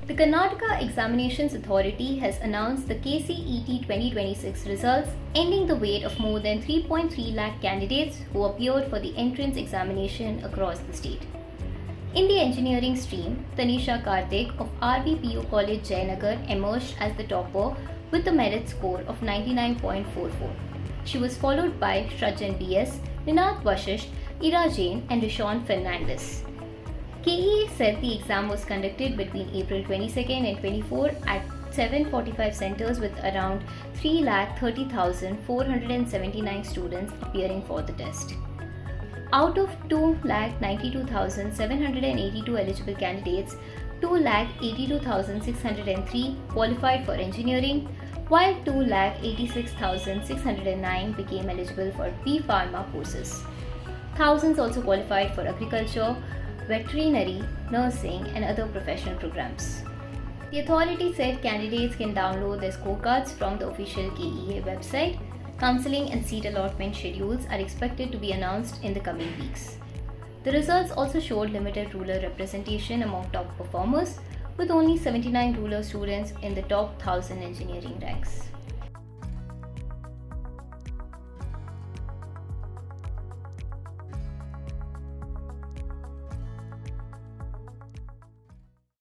The Karnataka Examinations Authority has announced the KCET 2026 results, ending the wait of more than 3.3 lakh candidates who appeared for the entrance examination across the state. In the engineering stream, Tanisha Karthik of RVPU College Jayanagar emerged as the topper with a merit score of 99.44. She was followed by Shrajan BS, Ninath Vashisht, Ira Jain, and Rishon Fernandez. KEA said the exam was conducted between April 22nd and 24 at 745 centers with around 3,30,479 students appearing for the test. Out of 2,92,782 eligible candidates, 2,82,603 qualified for engineering, while 2,86,609 became eligible for B.Pharma courses. Thousands also qualified for agriculture, veterinary, nursing, and other professional programs. The authority said candidates can download their scorecards from the official KEA website. Counseling and seat allotment schedules are expected to be announced in the coming weeks. The results also showed limited rural representation among top performers, with only 79 rural students in the top 1,000 engineering ranks.